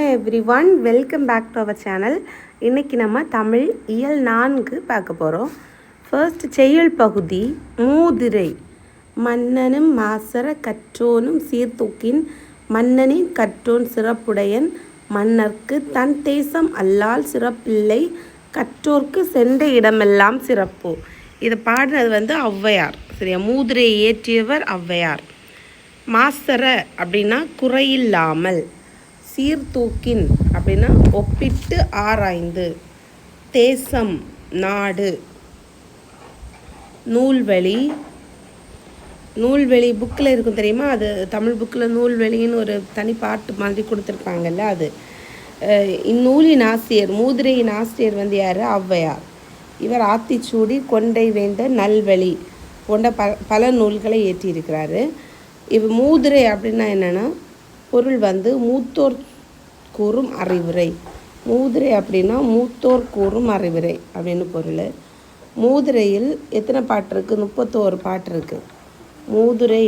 Everyone, welcome back to our channel. இன்றைக்கி நம்ம தமிழ் இயல் 4 பார்க்க போகிறோம். ஃபர்ஸ்ட் செய்யுள் பகுதி மூதிரை. மன்னனும் மாசற கற்றோனும் சீர்தூக்கின் மன்னனின் கற்றோன் சிறப்புடையன் மன்னர்க்கு தன் தேசம் அல்லால் சிறப்பில்லை கற்றோர்க்கு சென்ற இடமெல்லாம் சிறப்பு. இதை பாடுறது ஔவையார். சரியா? மூதிரையை இயற்றியவர் ஔவையார். மாசற அப்படின்னா குறையில்லாமல், சீர்தூக்கின் அப்படின்னா ஒப்பிட்டு ஆராய்ந்து, தேசம் நாடு, நூல்வெளி புக்கில் இருக்கும் தெரியுமா? அது தமிழ் புக்கில் நூல்வெளின்னு ஒரு தனி பாட்டு மாதிரி கொடுத்துருப்பாங்கல்ல. அது இந்நூலின் ஆசிரியர், மூதிரையின் ஆசிரியர் யார்? ஔவையார். இவர் ஆத்திச்சூடி, கொண்டை வேந்த, நல்வழி போன்ற பல நூல்களை இயற்றியிருக்கிறாரு. மூதிரை அப்படின்னா என்னென்னா, பொருள் மூத்தோர் கூறும் அறிவுரை. மூதிரை அப்படின்னா மூத்தோர் கூறும் அறிவுரை அப்படின்னு பொருள். மூதிரையில் எத்தனை பாட்டு இருக்குது? 31 பாட்டு இருக்குது. மூதுரை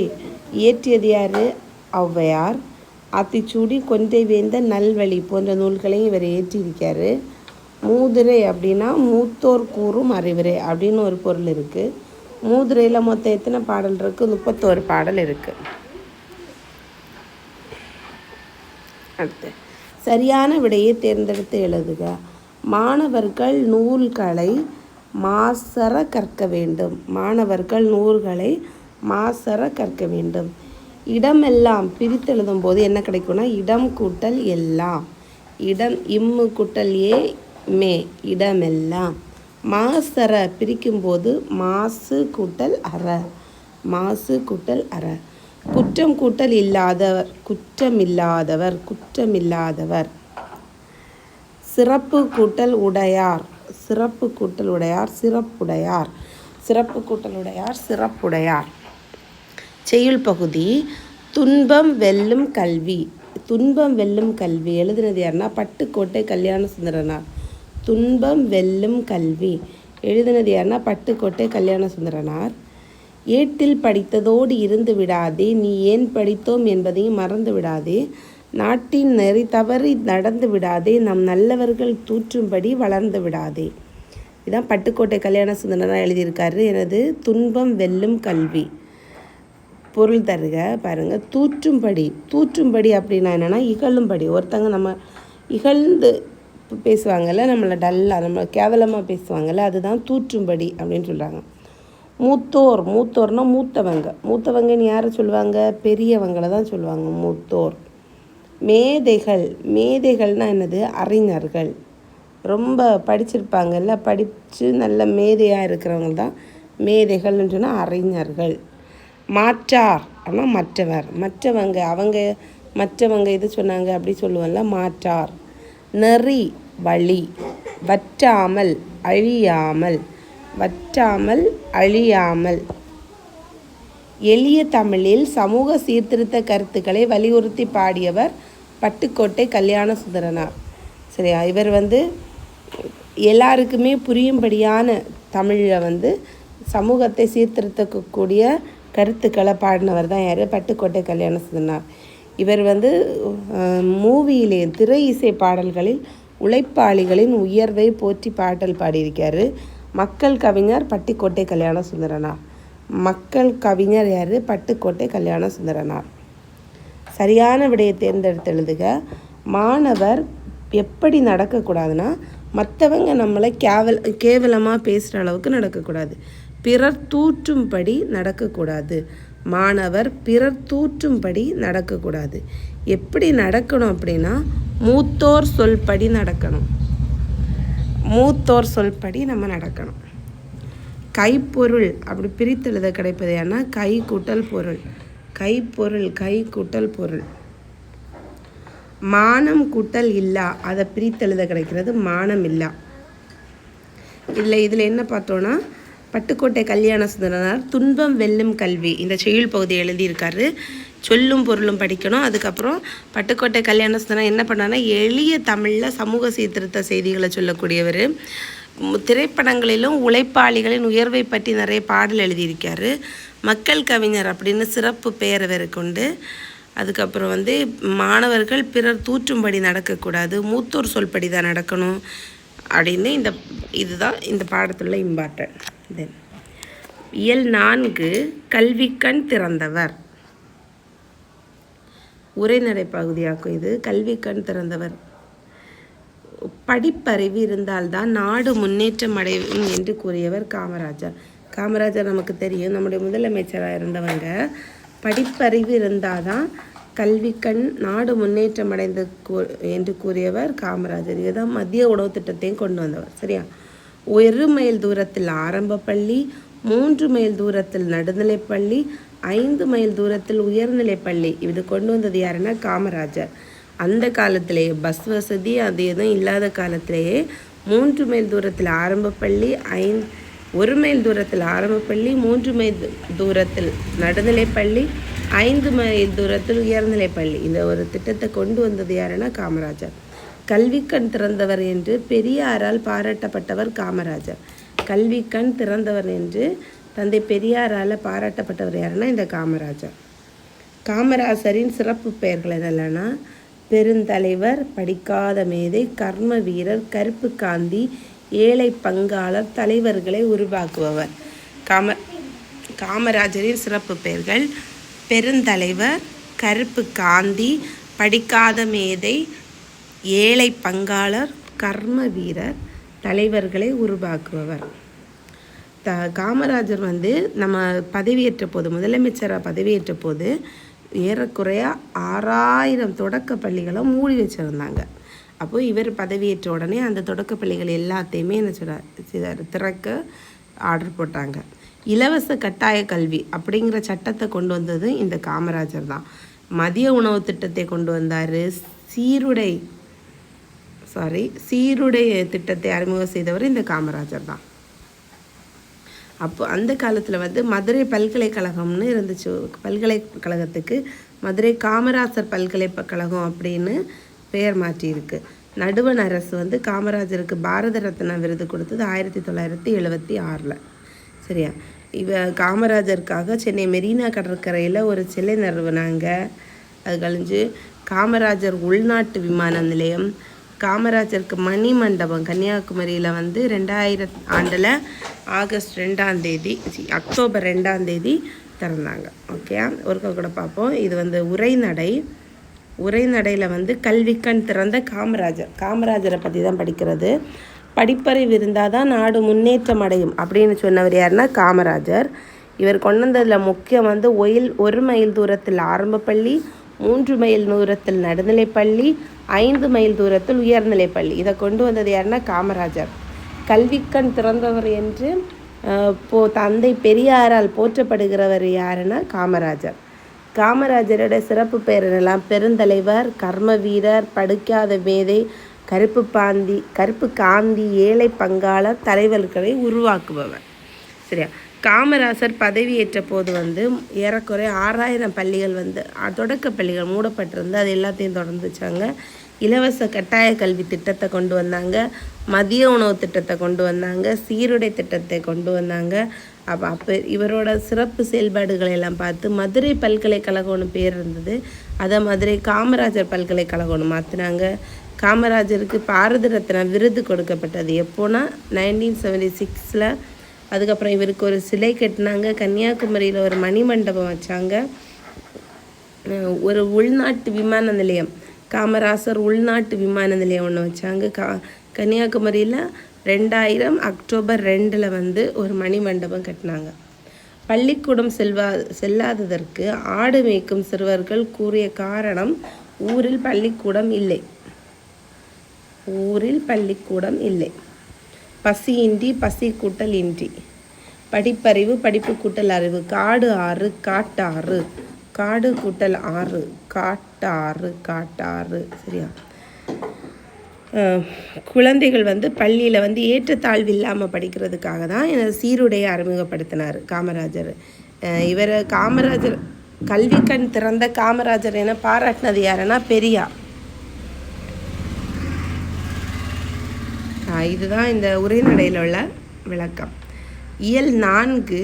இயற்றியது யார்? ஔவையார். ஆத்திச்சூடி, கொண்டை வேந்த, நல்வழி போன்ற நூல்களையும் இவர் இயற்றியிருக்காரு. மூதுரை அப்படின்னா மூத்தோர் கூறும் அறிவுரை அப்படின்னு ஒரு பொருள் இருக்குது. மூதுரையில் மொத்தம் எத்தனை பாடல் இருக்குது? 31 பாடல் இருக்குது. அடுத்து சரியான விடையை தேர்ந்தெடுத்து எழுதுக. மாணவர்கள் நூல்களை மாசற கற்க வேண்டும். மாணவர்கள் நூல்களை மாசற கற்க வேண்டும். இடமெல்லாம் பிரித்து எழுதும் போது என்ன கிடைக்கும்னா, இடம் கூட்டல் எல்லாம். இடம் இம்மு கூட்டல் ஏ மே, இடமெல்லாம். மாசற பிரிக்கும்போது மாசு கூட்டல் அற, மாசு கூட்டல் அற. குற்றம் கூட்டல் இல்லாதவர், குற்றமில்லாதவர், குற்றமில்லாதவர். சிறப்பு கூட்டல் உடையார், சிறப்பு கூட்டல் உடையார், சிறப்புடையார், சிறப்பு கூட்டல் உடையார், சிறப்புடையார். செய்யுள் பகுதி துன்பம் வெல்லும் கல்வி. துன்பம் வெல்லும் கல்வி எழுதினது யாருன்னா பட்டுக்கோட்டை கல்யாண சுந்தரனார். துன்பம் வெல்லும் கல்வி எழுதினது யாருன்னா பட்டுக்கோட்டை கல்யாண சுந்தரனார். ஏட்டில் படித்ததோடு இருந்து விடாதே, நீ ஏன் படித்தோம் என்பதையும் மறந்து விடாதே, நாட்டின் நெறி தவறி நடந்து விடாதே, நம் நல்லவர்கள் தூற்றும்படி வளர்ந்து விடாதே. இதுதான் பட்டுக்கோட்டை கல்யாண சுந்தரனார் எழுதியிருக்காரு. எனது துன்பம் வெல்லும் கல்வி. பொருள் தருக பாருங்கள். தூற்றும்படி, தூற்றும்படி அப்படின்னா என்னென்னா இகழும்படி. ஒருத்தங்க நம்ம இகழ்ந்து பேசுவாங்கள்ல, நம்மளை டல்லாக நம்மளை கேவலமாக பேசுவாங்கள்ல, அதுதான் தூற்றும்படி அப்படின்னு சொல்கிறாங்க. மூத்தோர், மூத்தோர்னா மூத்தவங்க. மூத்தவங்கன்னு யாரை சொல்லுவாங்க? பெரியவங்களை தான் சொல்லுவாங்க மூத்தோர். மேதைகள், மேதைகள்னால் என்னது? அறிஞர்கள். ரொம்ப படிச்சிருப்பாங்கல்ல, படித்து நல்ல மேதையாக இருக்கிறவங்க தான் மேதைகள்னு சொன்னால் அறிஞர்கள். மாற்றார் அப்படின்னா மற்றவர், மற்றவங்க, அவங்க மற்றவங்க இது சொன்னாங்க அப்படி சொல்லுவோம்ல, மாற்றார். நெறி வழி. வற்றாமல் அழியாமல், வற்றாமல் அழியாமல். எளிய தமிழில் சமூக சீர்திருத்த கருத்துக்களை வலியுறுத்தி பாடியவர் பட்டுக்கோட்டை கல்யாண சுந்தரனார். சரியா? இவர் எல்லாருக்குமே புரியும்படியான தமிழில் சமூகத்தை சீர்திருத்தக்கூடிய கருத்துக்களை பாடினவர் தான் யார்? பட்டுக்கோட்டை கல்யாண சுந்தரனார். இவர் மூவியிலே திரை இசை பாடல்களில் உழைப்பாளிகளின் உயர்வை போற்றி பாடல் பாடியிருக்காரு. மக்கள் கவிஞர் பட்டுக்கோட்டை கல்யாண சுந்தரனார். மக்கள் கவிஞர் யார்? பட்டுக்கோட்டை கல்யாண சுந்தரனார். சரியான விடையை தேர்ந்தெடுத்து எழுதுக. மாணவர் எப்படி நடக்கக்கூடாதுன்னா, மற்றவங்க நம்மளை கேவலமாக பேசுகிற அளவுக்கு நடக்கக்கூடாது. பிறர் தூற்றும்படி நடக்கக்கூடாது. மாணவர் பிறர் தூற்றும்படி நடக்கக்கூடாது. எப்படி நடக்கணும் அப்படின்னா, மூத்தோர் சொல்படி நடக்கணும். மூத்தோர் சொல்படி நம்ம நடக்கணும். கைப்பொருள் அப்படி பிரித்தெழுத கிடைப்பது ஏன்னா கை கூட்டல் பொருள், கைப்பொருள், கை கூட்டல் பொருள். மானம் கூட்டல் இல்லா, அதை பிரித்தெழுத கிடைக்கிறது மானம் இல்லா. இதில் என்ன பார்த்தோன்னா, பட்டுக்கோட்டை கல்யாண சுந்தரனார் துன்பம் வெல்லும் கல்வி இந்த செய்யுள் பகுதியை எழுதியிருக்காரு. சொல்லும் பொருளும் படிக்கணும். அதுக்கப்புறம் பட்டுக்கோட்டை கல்யாண சுந்தரனார் என்ன பண்ணார்னா, எளிய தமிழில் சமூக சீர்திருத்த செய்திகளை சொல்லக்கூடியவர். திரைப்படங்களிலும் உழைப்பாளிகளின் உயர்வை பற்றி நிறைய பாடல் எழுதியிருக்காரு. மக்கள் கவிஞர் அப்படின்னு சிறப்பு பெயர் வேறு கொண்டு அதுக்கப்புறம் வந்து மாணவர்கள் பிறர் தூற்றும்படி நடக்கக்கூடாது, மூத்தோர் சொல்படி தான் நடக்கணும் அப்படின்னு இதுதான் இந்த பாடத்தில் இம்பார்ட்டன்ட். தென் இயல் 4 கல்விக்கண் திறந்தவர். உரைநடை பகுதியாக்கும் இது. கல்விக்கண் திறந்தவர். படிப்பறிவு இருந்தால்தான் நாடு முன்னேற்றம் அடையும் என்று கூறியவர் காமராஜர். காமராஜர் நமக்கு தெரியும், நம்முடைய முதலமைச்சராக இருந்தவங்க. படிப்பறிவு இருந்தால் தான் கல்விக்கண் நாடு முன்னேற்றம் அடைந்து என்று கூறியவர் காமராஜர். இதுதான் மத்திய உணவு திட்டத்தையும் கொண்டு வந்தவர். சரியா? 1 மைல் தூரத்தில் ஆரம்ப பள்ளி, 3 மைல் தூரத்தில் நடுநிலைப்பள்ளி, 5 மைல் தூரத்தில் உயர்நிலைப்பள்ளி. இது கொண்டு வந்தது யாருன்னா காமராஜர். அந்த காலத்திலேயே பஸ் வசதி அது எதுவும் இல்லாத காலத்திலேயே 3 மைல் தூரத்தில் ஆரம்ப பள்ளி, 1 மைல் தூரத்தில் ஆரம்ப பள்ளி, 3 மைல் தூரத்தில் நடுநிலைப்பள்ளி, 5 மைல் தூரத்தில் உயர்நிலைப்பள்ளி. இந்த ஒரு திட்டத்தை கொண்டு வந்தது யாருன்னா காமராஜர். கல்விக்கண் திறந்தவர் என்று பெரியாரால் பாராட்டப்பட்டவர் காமராஜர். கல்விக்கண் திறந்தவர் என்று தந்தை பெரியாரால் பாராட்டப்பட்டவர் யாருன்னா இந்த காமராஜர். காமராஜரின் சிறப்பு பெயர்கள் என்னென்னா பெருந்தலைவர், படிக்காத மேதை, கர்ம வீரர், கருப்பு காந்தி, ஏழை பங்காளர், தலைவர்களை உருவாக்குபவர். காமராஜரின் சிறப்பு பெயர்கள் பெருந்தலைவர், கருப்பு காந்தி, படிக்காத மேதை, ஏழை பங்காளர், கர்ம வீரர், தலைவர்களை உருவாக்குபவர். காமராஜர் வந்து நம்ம பதவியேற்ற போது, முதலமைச்சராக பதவியேற்ற போது ஏறக்குறைய 6000 தொடக்க பள்ளிகளை மூடி வச்சுருந்தாங்க. அப்போது இவர் பதவியேற்ற உடனே அந்த தொடக்க பள்ளிகள் எல்லாத்தையுமே என்ன சொல்கிறார், திறக்க ஆர்டர் போட்டாங்க. இலவச கட்டாய கல்வி அப்படிங்கிற சட்டத்தை கொண்டு வந்தது இந்த காமராஜர் தான். மதிய உணவு திட்டத்தை கொண்டு வந்தார். சீருடை திட்டத்தை அறிமுகம் செய்தவர் இந்த காமராஜர் தான். அப்போ அந்த காலத்தில் வந்து மதுரை பல்கலைக்கழகம்னு இருந்துச்சு. பல்கலைக்கழகத்துக்கு மதுரை காமராஜர் பல்கலைக்கழகம் அப்படின்னு பெயர் மாற்றியிருக்கு. நடுவண் அரசு வந்து காமராஜருக்கு பாரத ரத்னா விருது கொடுத்தது 1976. சரியா? காமராஜருக்காக சென்னை மெரினா கடற்கரையில் ஒரு சிலை நிறுவனாங்க. அது கழிஞ்சு காமராஜர் உள்நாட்டு விமான நிலையம், காமராஜருக்கு மணி மண்டபம் கன்னியாகுமரியில் வந்து 2000 ஆண்டில் ஆகஸ்ட் 2ஆம் தேதி அக்டோபர் 2ஆம் தேதி திறந்தாங்க. ஓகே, ஒருக்க கூட பார்ப்போம். இது வந்து உரைநடையில் வந்து கல்விக்கண் திறந்த காமராஜரை பற்றி தான் படிக்கிறது. படிப்பறிவு இருந்தால் தான் நாடு முன்னேற்றம் அடையும் அப்படின்னு சொன்னவர் யாருன்னா காமராஜர். இவர் கொண்டு வந்ததில் முக்கியம் வந்து 1 மைல் தூரத்தில் ஆரம்ப பள்ளி, 3 மைல் தூரத்தில் நடுநிலைப்பள்ளி, 5 மைல் தூரத்தில் உயர்நிலைப்பள்ளி. இதை கொண்டு வந்தது யாருன்னா காமராஜர். கல்விக்கண் திறந்தவர் என்று தந்தை பெரியாரால் போற்றப்படுகிறவர் யாருன்னா காமராஜர். காமராஜரோட சிறப்பு பெயர் என்னெல்லாம் பெருந்தலைவர், கர்ம வீரர், படிக்காத மேதை, கருப்பு காந்தி, ஏழை பங்காளர், தலைவர்களை உருவாக்குபவர். சரியா? காமராஜர் பதவியேற்ற போது வந்து ஏறக்குறைய 6000 பள்ளிகள் வந்து தொடக்க பள்ளிகள் மூடப்பட்டிருந்து அது எல்லாத்தையும் தொடர்ந்துச்சாங்க. இலவச கட்டாய கல்வி திட்டத்தை கொண்டு வந்தாங்க, மதிய உணவு திட்டத்தை கொண்டு வந்தாங்க, சீருடை திட்டத்தை கொண்டு வந்தாங்க. அப்போ இவரோட சிறப்பு செயல்பாடுகளை எல்லாம் பார்த்து மதுரை பல்கலைக்கழகம்னு பேர் இருந்தது, அதை மதுரை காமராஜர் பல்கலைக்கழகம்னு மாற்றினாங்க. காமராஜருக்கு பாரத ரத்னா விருது கொடுக்கப்பட்டது எப்போனா 1976. அதுக்கப்புறம் இவருக்கு ஒரு சிலை கட்டினாங்க. கன்னியாகுமரியில் ஒரு மணி மண்டபம் வச்சாங்க. ஒரு உள்நாட்டு விமான நிலையம், காமராஜர் உள்நாட்டு விமான நிலையம் ஒன்று வச்சாங்க. கன்னியாகுமரியில் 2000 அக்டோபர் 2 வந்து ஒரு மணி மண்டபம் கட்டினாங்க. பள்ளிக்கூடம் செல்லாததற்கு ஆடு மேய்க்கும் சிறுவர்கள் கூறிய காரணம் ஊரில் பள்ளிக்கூடம் இல்லை. பசியின்றி, பசி கூட்டல் இன்றி, படிப்பறிவு, படிப்பு கூட்டல் அறிவு, காடு ஆறு, காட்டாறு, காடு கூட்டல் ஆறு, காட்டாறு. சரியா? குழந்தைகள் வந்து பள்ளியில் வந்து ஏற்றத்தாழ்வு இல்லாமல் படிக்கிறதுக்காக தான் சீருடையை அறிமுகப்படுத்தினார் காமராஜர். காமராஜர் கல்விக்கண் திறந்த காமராஜர் என பாராட்டினது யாருன்னா பெரியார். இதுதான் இந்த உரைநடையில் உள்ள விளக்கம். இயல் 4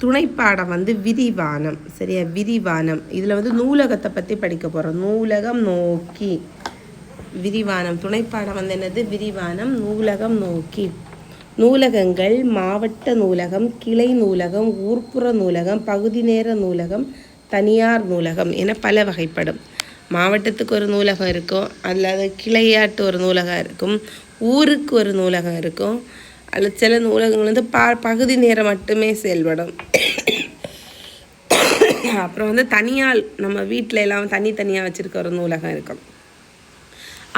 துணைப்பாடம் வந்து விரிவானம். சரியா, விரிவானம். இதில் வந்து நூலகத்தை பற்றி படிக்க போகிறோம். நூலகம் நோக்கி விரிவானம். துணைப்பாடம் வந்து என்னது? விரிவானம். நூலகம் நோக்கி. நூலகங்கள் மாவட்ட நூலகம், கிளை நூலகம், ஊர்ப்புற நூலகம், பகுதி நேர நூலகம், தனியார் நூலகம் என பல வகைப்படும். மாவட்டத்துக்கு ஒரு நூலகம் இருக்கும், அல்லது கிளையாட்டு ஒரு நூலகம் இருக்கும், ஊருக்கு ஒரு நூலகம் இருக்கும், அல்லது சில நூலகங்கள் வந்து பகுதி நேரம் மட்டுமே செயல்படும். அப்புறம் வந்து தனியார், நம்ம வீட்டில் எல்லாம் தனித்தனியாக வச்சுருக்க ஒரு நூலகம் இருக்கும்.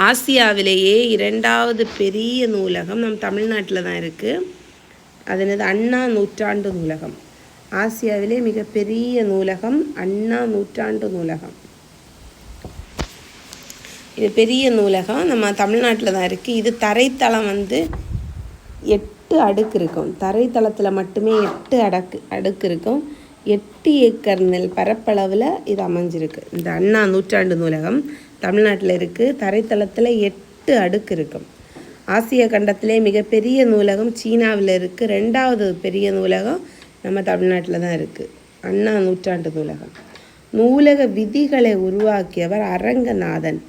ஆசியாவிலேயே 2வது பெரிய நூலகம் நம் தமிழ்நாட்டில் தான் இருக்குது. அது என்னது? அண்ணா நூற்றாண்டு நூலகம். ஆசியாவிலே மிகப்பெரிய நூலகம் அண்ணா நூற்றாண்டு நூலகம். இது பெரிய நூலகம் நம்ம தமிழ்நாட்டில் தான் இருக்குது. இது தரைத்தளம் வந்து 8 அடுக்கு இருக்கும். தரைத்தளத்தில் மட்டுமே 8 அடுக்கு இருக்கும். 8 ஏக்கர் நெல் பரப்பளவில் இது அமைஞ்சிருக்கு. இந்த அண்ணா நூற்றாண்டு நூலகம் தமிழ்நாட்டில் இருக்குது. தரைத்தளத்தில் 8 அடுக்கு இருக்கும். ஆசிய கண்டத்திலே மிகப்பெரிய நூலகம் சீனாவில் இருக்குது. 2வது பெரிய நூலகம் நம்ம தமிழ்நாட்டில் தான் இருக்குது, அண்ணா நூற்றாண்டு நூலகம். நூலக விதிகளை உருவாக்கியவர் அரங்கநாதன்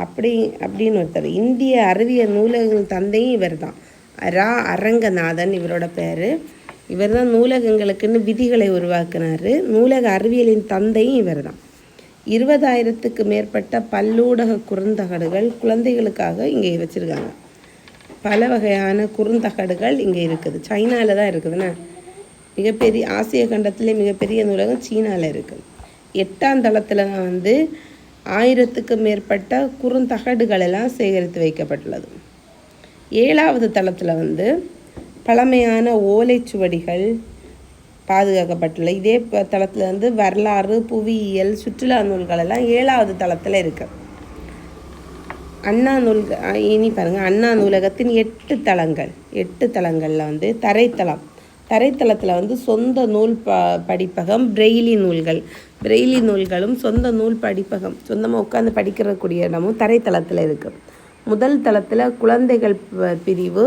அப்படின்னு ஒருத்தர். இந்திய அறிவியல் நூலகங்கள் தந்தையும் இவர் தான். அரங்கநாதன் இவரோட பேர். இவர் தான் நூலகங்களுக்குன்னு விதிகளை உருவாக்குனார். நூலக அறிவியலின் தந்தையும் இவர் தான். 20,000க்கு மேற்பட்ட பல்லூடக குறுந்தகடுகள் குழந்தைகளுக்காக இங்கே வச்சுருக்காங்க. பல வகையான குறுந்தகடுகள் இங்கே இருக்குது. சைனாவில் தான் இருக்குதுண்ணா. மிகப்பெரிய ஆசிய கண்டத்திலே மிகப்பெரிய நூலகம் சீனாவில் இருக்குது. 8ஆம் தளத்தில் தான் வந்து 1000க்கு மேற்பட்ட குறுந்தகடுகள் எல்லாம் சேகரித்து வைக்கப்பட்டுள்ளது. 7வது தளத்தில் வந்து பழமையான ஓலைச்சுவடிகள் பாதுகாக்கப்பட்டுள்ள. இதே தளத்தில் வந்து வரலாறு, புவியியல், சுற்றுலா நூல்கள் எல்லாம் 7வது தளத்தில் இருக்கு. அண்ணா இனி பாருங்கள், அண்ணா நூலகத்தின் 8 தளங்கள். 8 தளங்களில் வந்து தரைத்தளத்தில் வந்து சொந்த நூல் படிப்பகம், பிரெய்லி நூல்களும் சொந்த நூல் படிப்பகம், சொந்தமாக உட்காந்து படிக்கிறக்கூடிய இடமும் தரைத்தளத்தில் இருக்குது. முதல் தளத்தில் குழந்தைகள் பிரிவு,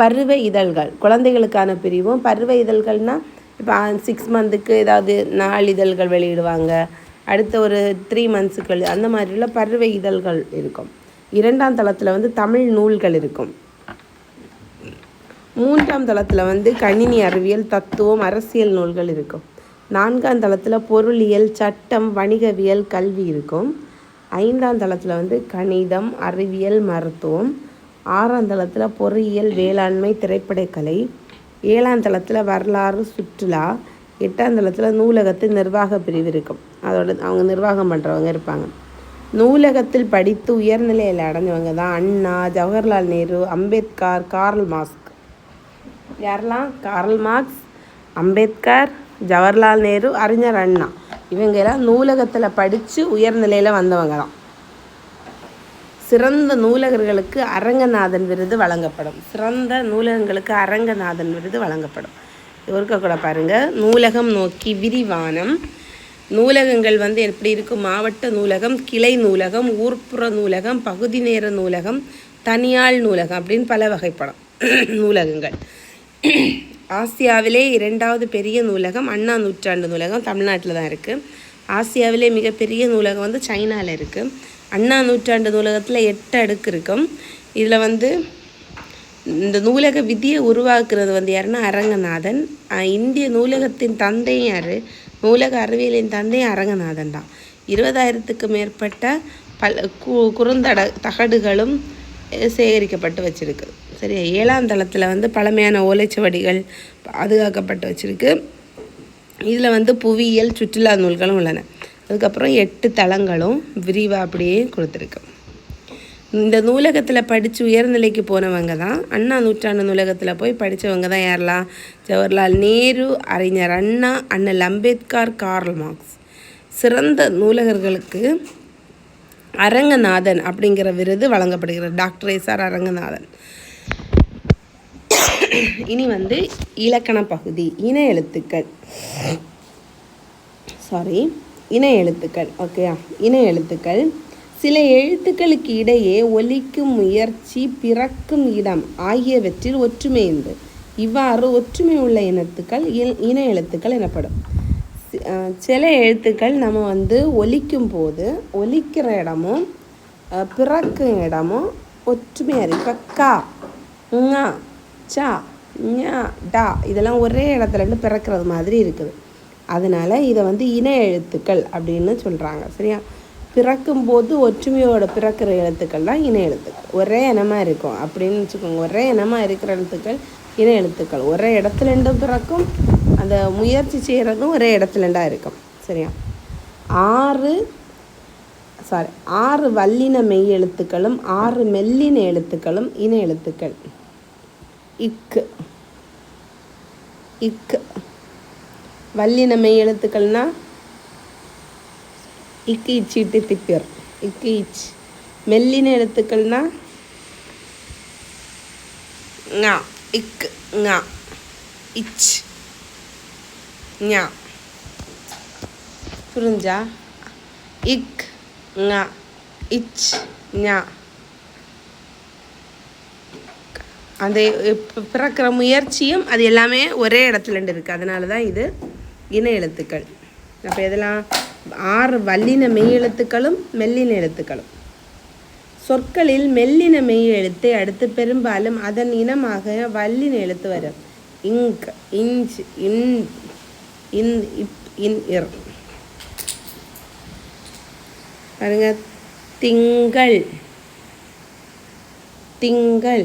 பருவ இதழ்கள், குழந்தைகளுக்கான பிரிவும், பருவ இதழ்கள்னால் இப்போ 6 மந்த்துக்கு ஏதாவது 4 இதழ்கள் வெளியிடுவாங்க, அடுத்த ஒரு 3 மந்த்ஸுக்கு அந்த மாதிரி உள்ள பருவ இதழ்கள் இருக்கும். 2ஆம் தளத்தில் வந்து தமிழ் நூல்கள் இருக்கும். 3ஆம் தளத்தில் வந்து கணினி அறிவியல், தத்துவம், அரசியல் நூல்கள் இருக்கும். 4ஆம் தளத்தில் பொருளியல், சட்டம், வணிகவியல், கல்வி இருக்கும். 5ஆம் தளத்தில் வந்து கணிதம், அறிவியல், மருத்துவம். 6ஆம் தளத்தில் பொறியியல், வேளாண்மை, திரைப்படக்கலை. 7ஆம் தளத்தில் வரலாறு, சுற்றுலா. 8ஆம் தளத்தில் நூலகத்தில் நிர்வாக பிரிவு இருக்கும். அதோட அவங்க நிர்வாகம் பண்ணுறவங்க இருப்பாங்க. நூலகத்தில் படித்து உயர்நிலையில் அடைஞ்சவங்க தான் அண்ணா, ஜவஹர்லால் நேரு, அம்பேத்கர், கார்ல் மார்க்ஸ். யாரெல்லாம்? கார்ல் மார்க்ஸ், அம்பேத்கர், ஜவஹர்லால் நேரு, அறிஞர் அண்ணா. இவங்கெல்லாம் நூலகத்தில் படித்து உயர்நிலையில் வந்தவங்க தான். சிறந்த நூலகர்களுக்கு அரங்கநாதன் விருது வழங்கப்படும். சிறந்த நூலகங்களுக்கு அரங்கநாதன் விருது வழங்கப்படும். இவருக்கு கூட பாருங்கள், நூலகம் நோக்கி விரிவானம். நூலகங்கள் வந்து எப்படி இருக்கும்? மாவட்ட நூலகம், கிளை நூலகம், ஊர்ப்புற நூலகம், பகுதி நேர நூலகம், தனியார் நூலகம் அப்படின்னு பல வகைப்படும் நூலகங்கள். ஆசியாவிலே 2வது பெரிய நூலகம் அண்ணா நூற்றாண்டு நூலகம் தமிழ்நாட்டில் தான் இருக்குது. ஆசியாவிலே மிகப்பெரிய நூலகம் வந்து சைனாவில் இருக்குது. அண்ணா நூற்றாண்டு நூலகத்தில் 8 அடுக்கு இருக்கும். இதில் வந்து இந்த நூலக விதியை உருவாக்குறது வந்து யாருன்னா அரங்கநாதன். இந்திய நூலகத்தின் தந்தையும் யார்? நூலக அறிவியலின் தந்தையும் அரங்கநாதன் தான். 20,000க்கு மேற்பட்ட தகடுகளும் சேகரிக்கப்பட்டு வச்சுருக்கு. சரி, 7ஆம் தளத்தில் வந்து பழமையான ஓலைச்சுவடிகள் பாதுகாக்கப்பட்டு வச்சுருக்கு. இதில் வந்து புவியியல், சுற்றுலா நூல்களும் உள்ளன. அதுக்கப்புறம் 8 தளங்களும் விரிவாக அப்படியே கொடுத்துருக்கு. இந்த நூலகத்தில் படித்து உயர்நிலைக்கு போனவங்க தான் அண்ணா நூற்றாண்டு நூலகத்தில் போய் படித்தவங்க தான் யாரெல்லாம்? ஜவஹர்லால் நேரு, அறிஞர் அண்ணா, அண்ணல் அம்பேத்கர், கார்ல் மார்க்ஸ். சிறந்த நூலகர்களுக்கு அரங்கநாதன் அப்படிங்கிற விருது வழங்கப்படுகிறது. Doctor S R. அரங்கநாதன். இனி வந்து இலக்கண பகுதி. இன எழுத்துக்கள். ஓகேயா? இன எழுத்துக்கள். சில எழுத்துக்களுக்கு இடையே ஒலிக்கும் முயற்சி, பிறக்கும் இடம் ஆகியவற்றில் ஒற்றுமை உண்டு. இவ்வாறு ஒற்றுமை உள்ள இனத்துக்கள் இன எழுத்துக்கள் எனப்படும். சில எழுத்துக்கள் நம்ம வந்து ஒலிக்கும் போது ஒலிக்கிற இடமும் பிறக்கும் இடமும் ஒற்றுமையாக இருக்குது. இப்போ கா, ஙா, சா, ஞா, டா இதெல்லாம் ஒரே இடத்துலேருந்து பிறக்கிறது மாதிரி இருக்குது. அதனால் இதை வந்து இன எழுத்துக்கள் அப்படின்னு சொல்கிறாங்க. சரியா? பிறக்கும்போது ஒற்றுமையோட பிறக்கிற எழுத்துக்கள் தான் இன எழுத்துக்கள். ஒரே இனமாக இருக்கும் அப்படின்னு வச்சுக்கோங்க. ஒரே இனமாக இருக்கிற எழுத்துக்கள் இன எழுத்துக்கள். ஒரே இடத்துலேருந்தும் பிறக்கும், அந்த முயற்சி செய்கிறதும் ஒரே இடத்துலேருந்தா இருக்கும். சரியா? 6 வல்லின மெய் எழுத்துக்களும் 6 மெல்லின எழுத்துக்களும் இன எழுத்துக்கள். இக்கு இக்கு வல்லின மெய் எழுத்துக்கள்னா இக்கு இச்சு இட்டு திப்பிர் இக்கு இச். மெல்லின எழுத்துக்கள்னா ஞா இக்கு ஞா இச் ஞா. புரிஞ்சா? இக் ஞா இச் ஞா. அந்த பிறக்கிற முயற்சியும் அது எல்லாமே ஒரே இடத்துலேருந்து இருக்குது. அதனால தான் இது இன எழுத்துக்கள். அப்போ இதெல்லாம் 6 வல்லின மெய் எழுத்துக்களும் மெல்லின எழுத்துக்களும். சொற்களில் மெல்லின மெய் எழுத்தை அடுத்து பெரும்பாலும் அதன் இனமாக வல்லின எழுத்து வரும். இங்க், இஞ்ச், இன், இன், இப், இன், இர். பாருங்க, திங்கள் திங்கள்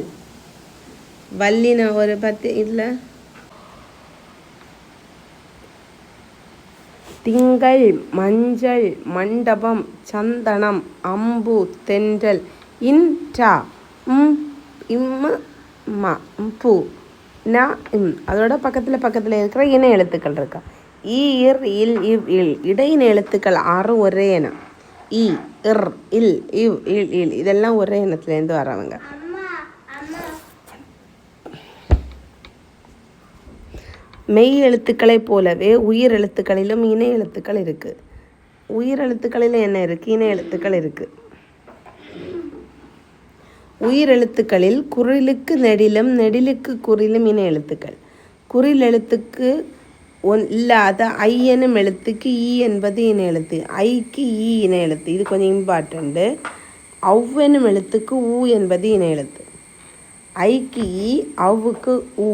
வல்லின ஒரு 10 இதில் திங்கள், மஞ்சள், மண்டபம், சந்தனம், அம்பு, தென்றல், இன்டா, இம்மு, ம, பூ, ந, இம். அதோட பக்கத்தில் இருக்கிற இன எழுத்துக்கள் இருக்கா. இ, இர், இல், இவ், இல். இடையின எழுத்துக்கள் 6 ஒரே இனம். இ, இர், இல், இவ், இல், இல் இதெல்லாம் ஒரே இனத்துலேருந்து வரவங்க. மெய் எழுத்துக்களைப் போலவே உயிர் எழுத்துக்களிலும் இன எழுத்துக்கள் இருக்குது. உயிர் எழுத்துக்களில் என்ன இருக்குது? இன எழுத்துக்கள் இருக்குது. உயிர் எழுத்துக்களில் குறிலுக்கு நெடிலும் நெடிலுக்கு குறிலும் இன எழுத்துக்கள். குறில் எழுத்துக்கு இல்லாத ஐ எனும் எழுத்துக்கு ஈ என்பது இன எழுத்து. ஐக்கு ஈ இன எழுத்து. இது கொஞ்சம் இம்பார்ட்டண்ட்டு. எனும் எழுத்துக்கு ஊ என்பது இன எழுத்து. ஐக்கு ஈ, அவ்வுக்கு ஊ.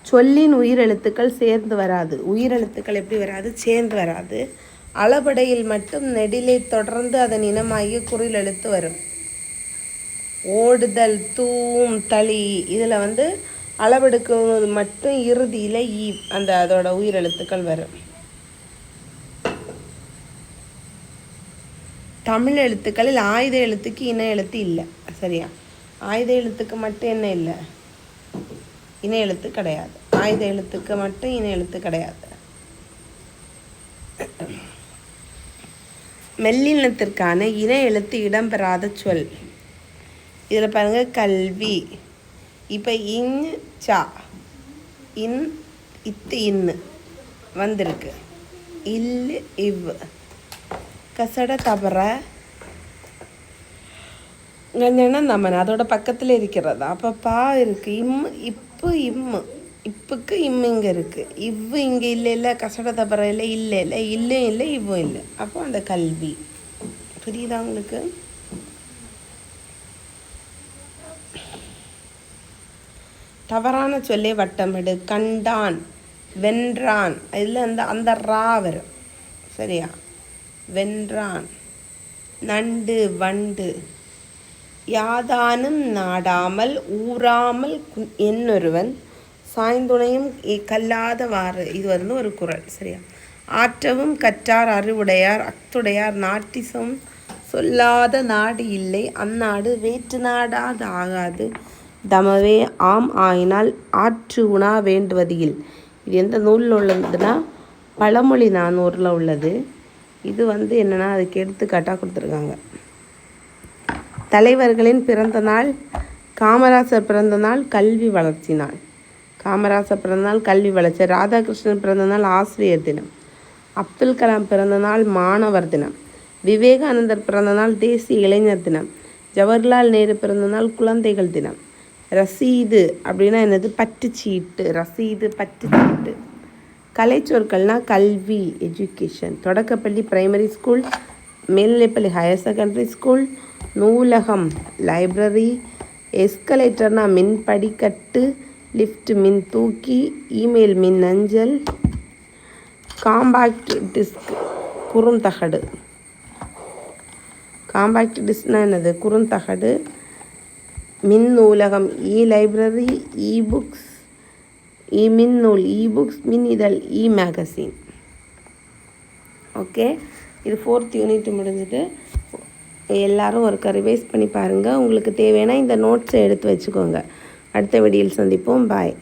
சொல்லின் உயிரெழுத்துக்கள் சேர்ந்து வராது. உயிரெழுத்துக்கள் எப்படி வராது? சேர்ந்து வராது. அளபடையில் மட்டும் நெடிலை தொடர்ந்து அதன் இனமாகிய குறில் எழுத்து வரும். ஓடுதல், தூம், தளி இதில் வந்து அளவெடுக்கும் மட்டும் இறுதியில் ஈ அதோட உயிரெழுத்துக்கள் வரும். தமிழ் எழுத்துக்களில் ஆயுத எழுத்துக்கு இன எழுத்து இல்லை. சரியா? ஆயுத எழுத்துக்கு மட்டும் என்ன இல்லை? இன எழுத்து கிடையாது. ஆயுத எழுத்துக்கு மட்டும் இன எழுத்து கிடையாது. மெல்லினத்திற்கான இன எழுத்து இடம்பெறாத சொல். இதில் பாருங்கள், கல்வி. இப்போ இன், சா, இன், இத்து, இன்னு வந்திருக்கு. இல், இவ். கசட, தபர, நம்ம அதோட பக்கத்தில் இருக்கிறதா. அப்போ பா இருக்குது. இப்பு, இம்மு. இப்புக்கு இம்மு இங்கே இருக்குது. இவ்வு இங்கே இல்லை. கசட, தபர இல்லை. இல்லையும் இல்லை, இவ்வும் இல்லை. அப்போ அந்த கல்வி. புரியுதா உங்களுக்கு? தவறான சொல்லை வட்டமிடு. கண்டான், வென்றான். இதில் அந்த ரா வரும். சரியா? வென்றான். நண்டு, வண்டு. யாதானும் நாடாமல் ஊறாமல் என்னொருவன் சாய்ந்துணையும் கல்லாதவாறு. இது வந்து ஒரு குறள். சரியா? ஆற்றவும் கற்றார் அறிவுடையார் அத்துடையார் நாட்டிசம் சொல்லாத நாடு இல்லை அந்நாடு வேற்று நாடாது ஆகாது தமவே ஆம் ஆயினால் ஆற்று உணா வேண்டுவதில். இது எந்த நூலில் உள்ளதுன்னா பழமொழி 400 உள்ளது. இது வந்து என்னென்னா அதுக்கு எடுத்துக்காட்டாக கொடுத்துருக்காங்க. தலைவர்களின் பிறந்த நாள். காமராசர் பிறந்த நாள் கல்வி வளர்ச்சி நாள். காமராசர் பிறந்த நாள் கல்வி வளர்ச்சி. ராதாகிருஷ்ணன் பிறந்த நாள் ஆசிரியர் தினம். அப்துல் கலாம் பிறந்த நாள் மாணவர் தினம். விவேகானந்தர் பிறந்த நாள் தேசிய இளைஞர் தினம். ஜவஹர்லால் நேரு பிறந்த நாள் குழந்தைகள் தினம். ரசீது அப்படின்னா என்னது? பற்றுச்சீட்டு. ரசீது பற்றுச்சீட்டு. கலைச்சொற்கள்னால் கல்வி, எஜுகேஷன். தொடக்கப்பள்ளி பிரைமரி ஸ்கூல், மேல்நிலைப்பள்ளி ஹையர் செகண்டரி ஸ்கூல், நூலகம் லைப்ரரி, எஸ்கலேட்டர்னா மின் படிக்கட்டு, லிஃப்ட் மின் தூக்கி, இமெயில் மின் அஞ்சல், காம்பாக்ட் டிஸ்க் குறுந்தகடு. காம்பாக்ட் டிஸ்க்னா என்னது? குறுந்தகடு. மின் நூலகம் இ லைப்ரரி, இ புக்ஸ், மின் நூல் இ புக்ஸ், மின் இதழ் இ மேகசின். ஓகே, இது 4th யூனிட் முடிஞ்சுட்டு எல்லோரும் ஒருக்கா ரிவைஸ் பண்ணி பாருங்கள். உங்களுக்கு தேவையான இந்த நோட்ஸை எடுத்து வச்சுக்கோங்க. அடுத்த வீடியோவில் சந்திப்போம். பாய்.